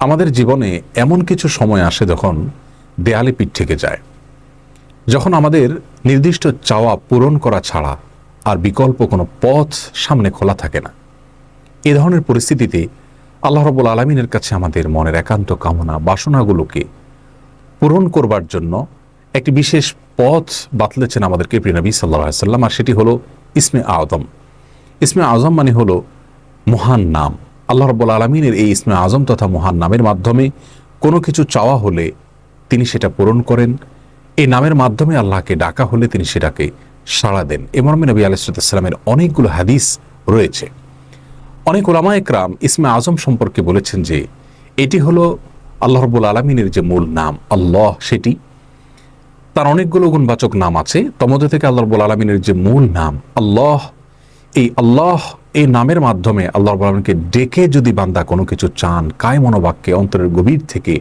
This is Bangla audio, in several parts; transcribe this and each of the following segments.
আমাদের জীবনে এমন কিছু সময় আসে যখন দেয়ালে পিঠ থেকে যায়, যখন আমাদের নির্দিষ্ট চাওয়া পূরণ করা ছাড়া আর বিকল্প কোনো পথ সামনে খোলা থাকে না। এ ধরনের পরিস্থিতিতে আল্লাহ রাব্বুল আলামিনের কাছে আমাদের মনের একান্ত কামনা বাসনাগুলোকে পূরণ করবার জন্য একটি বিশেষ পথ বাতলেছেন আমাদেরকে প্রিয় নবী সাল্লাল্লাহু আলাইহি ওয়াসাল্লাম, আর সেটি হলো ইসমে আযম। ইসমে আযম মানে হলো মহান নাম। আল্লাহ রাব্বুল আলামিনের এই ইসমে আযম তথা মহান নামের মাধ্যমে কোনো কিছু চাওয়া হলে তিনি সেটা পূরণ করেন। এই নামের মাধ্যমে আল্লাহকে ডাকা হলে তিনি সেটাকে সাড়া দেন। এ মর্মে নবী আলাইহিস সালামের অনেকগুলো হাদিস রয়েছে। অনেক উলামা একরাম ইসমে আযম সম্পর্কে বলেছেন যে এটি হলো আল্লাহ রাব্বুল আলামিনের যে মূল নাম আল্লাহ, সেটি তার অনেকগুলো গুণবাচক নাম আছে। তমধ্যে থেকে আল্লাহ রাব্বুল আলামিনের যে মূল নাম আল্লাহ, এই আল্লাহ এই নামের মাধ্যমে আল্লাহ রাব্বুল আলামিনকে ডেকে যদি বান্দা কোনো কিছু চান কায় মনোবাক্যে অন্তরের গভীর থেকে,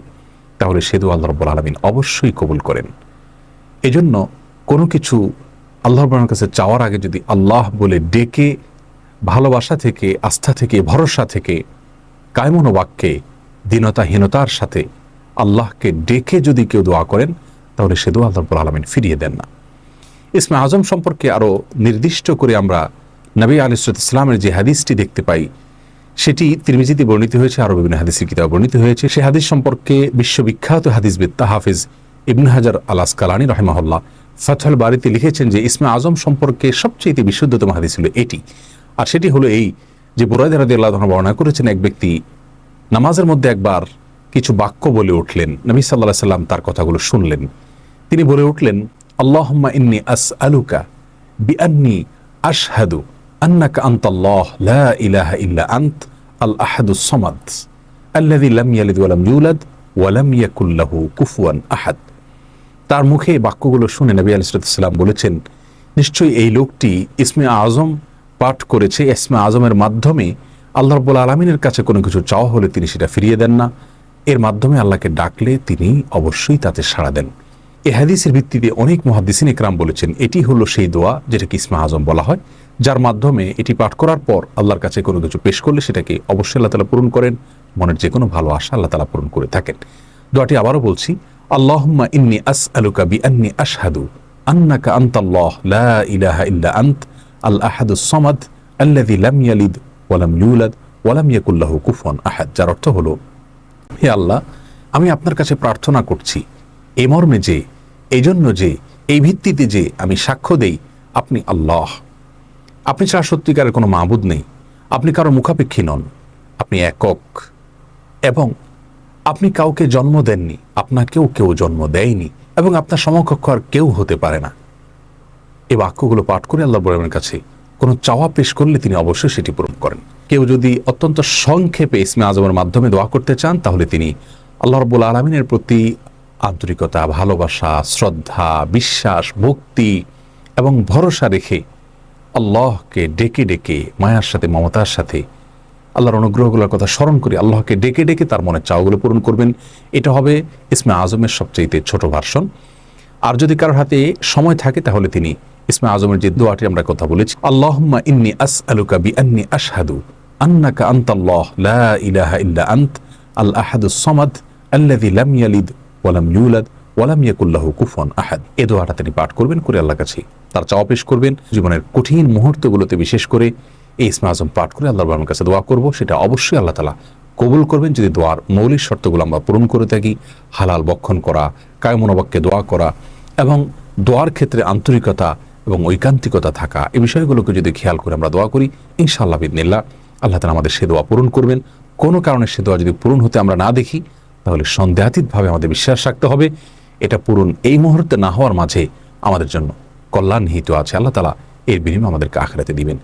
তাহলে সে দোয়া আল্লাহ রাব্বুল আলামিন অবশ্যই কবুল করেন। এজন্য কোনো কিছু আল্লাহ রাব্বুল আলামিনের কাছে চাওয়ার আগে যদি আল্লাহ বলে ডেকে ভালোবাসা থেকে, আস্থা থেকে, ভরসা থেকে, কায় মনোবাক্যে দীনতাহীনতার সাথে আল্লাহকে ডেকে যদি কেউ দোয়া করেন, তাহলে সে দোয়া আল্লাহ রাব্বুল আলামিন ফিরিয়ে দেন না। ইসমে আযম সম্পর্কে আরও নির্দিষ্ট করে আমরা নবী আলাইহিস সালামের যে হাদিসটি দেখতে পাই, সেটি তিরমিজিতে বর্ণিত হয়েছে, আরও বিভিন্ন হাদিসের কিতাবে বর্ণিত হয়েছে। সেই হাদিস সম্পর্কে বিশ্ববিখ্যাত হাদিসবিদ হাফিজ ইবনে হাজার আল আসকালানী রাহিমাহুল্লাহ ফাথুল বারীতে লিখেছেন যে ইসমে আযম সম্পর্কে সবচেয়ে বিশুদ্ধতম হাদিস হলো এটি। আর সেটি হলো এই যে বুরায়দা রাদিয়াল্লাহু আনহু বর্ণনা করেছেন, এক ব্যক্তি নামাজের মধ্যে একবার কিছু বাক্য বলে উঠলেন। নবী সাল্লাল্লাহু আলাইহি সাল্লাম তার কথাগুলো শুনলেন। তিনি বলে উঠলেন, আল্লাহুম্মা ইন্নী আসআলুকা বিআন্নী আশহাদু আন্নাকা আনতাল্লাহ লা ইলাহা ইল্লা আনত আল আহাদুস সামাদ আল্লাযী লাম ইয়ালিদ ওয়া লাম ইউলাদ ওয়া লাম ইয়াকুল লাহু কুফুয়ান আহাদ। তার মুখে বাক্যগুলো শুনে নবী আলাইহিস সালাম বলেছেন, নিশ্চয়ই এই লোকটি ইসমে আযম পাঠ করেছে। ইসমে আযমের মাধ্যমে আল্লাহ রাব্বুল আলামিনের কাছে কোনো কিছু চাওয়া হলে তিনি সেটা ফিরিয়ে দেন না। এর মাধ্যমে আল্লাহকে ডাকলে তিনি অবশ্যই তাতে সাড়া দেন। এই হাদিসের ভিত্তিতে অনেক মুহাদ্দিসিন ইকরাম বলেছেন এটি হলো সেই দোয়া যেটাকে ইসমে আযম বলা হয়, যার মাধ্যমে এটি পাঠ করার পর আল্লাহর কাছে কোনো কিছু পেশ করলে সেটাকে অবশ্যই আল্লাহ তাআলা পূরণ করেন। মনের যে কোনো ভালো আশা আল্লাহ তাআলা পূরণ করে থাকেন। দোয়াটি আবারও বলছি, আল্লাহুম্মা ইন্নী আসআলুকা বিআন্নী আশহাদু আন্নাকা আনতাল্লাহ লা ইলাহা ইল্লা আনত আল আহাদুস সামাদ আল্লাযী লাম ইয়ালিদ ওয়া লাম ইউলাদ ওয়া লাম ইয়াকুল লাহু কুফুয়ান আহাদ। যার অর্থ হলো, হে আল্লাহ, আমি আপনার কাছে প্রার্থনা করছি এই মর্মে যে, এই জন্য যে, এই ভিত্তিতে যে আমি সাক্ষ্য দেই আপনি আল্লাহ, আপনি ছাড়া সত্যিকারের কোনো মাবুদ নেই, আপনি কারো মুখাপেক্ষী নন, আপনি একক, এবং আপনি কাউকে জন্ম দেননি, আপনাকেও কেউ জন্ম দেয়নি, এবং আপনার সমকক্ষ আর কেউ হতে পারে না। এই বাক্যগুলো পাঠ করে আল্লাহ রাব্বুল আলামিনের কাছে কোনো চাওয়া পেশ করলে তিনি অবশ্যই সেটি পূরণ করেন। কেউ যদি অত্যন্ত সংক্ষেপে ইসমে আযমের মাধ্যমে দোয়া করতে চান, তাহলে তিনি আল্লাহ রাব্বুল আলামিনের প্রতি আন্তরিকতা, ভালোবাসা, শ্রদ্ধা, বিশ্বাস, ভক্তি এবং ভরসা রেখে আল্লাহকে ডেকে ডেকে মায়ার সাথে, মমতার সাথে আল্লাহর অনুগ্রহগুলোর কথা স্মরণ করে আল্লাহকে ডেকে ডেকে তার মনের চাওয়াগুলো পূরণ করবেন। এটা হবে ইসমে আযমের সবচেয়ে ছোট ভার্সন। আর যদি কারোর হাতে সময় থাকে, তাহলে তিনি ইসমে আযমের যে দোয়াটি আমরা কথা বলেছি, আল্লাহুম্মা ইন্নী আসআলুকা বিআন্নী আশহাদু আন্নাকা আনতাল্লাহ লা ইলাহা ইল্লা আনত আল আহাদুস সামাদ আল্লাযী লাম ইয়ালিদ ওয়া লাম ইউলাদ ওয়া লাম ইয়াকুল লাহু কুফুয়ান আহাদ। এই দোয়াটা তিনি পাঠ করবেন, করে আল্লাহর কাছে তার চাওয়া পেশ করবেন। জীবনের কঠিন মুহূর্তগুলোতে বিশেষ করে এই ইসমে আযম পাঠ করে আল্লাহর রাব্বুল কাছে দোয়া করব, সেটা অবশ্যই আল্লাহ তাআলা কবুল করবেন যদি দোয়ার মৌলিক শর্তগুলো আমরা পূরণ করে থাকি। হালাল বক্ষণ করা, কায় মনোবাক্যে দোয়া করা এবং দোয়ার ক্ষেত্রে আন্তরিকতা এবং ঐকান্তিকতা থাকা, এই বিষয়গুলোকে যদি খেয়াল করে আমরা দোয়া করি, ইনশাআল্লাহ বিইذনিল্লাহ আল্লাহ তাআলা আমাদের সে দোয়া পূরণ করবেন। কোনো কারণে সে দোয়া যদি পূরণ হতে আমরা না দেখি, তাহলে সন্দেহাতীতভাবে আমাদের বিশ্বাস রাখতে হবে এটা পূরণ এই মুহূর্তে না হওয়ার মাঝে আমাদের জন্য কল্যাণ নিহিত আছে। আল্লাহ তাআলা এর বিনিময়ে আমাদেরকে আখিরাতে দিবেন।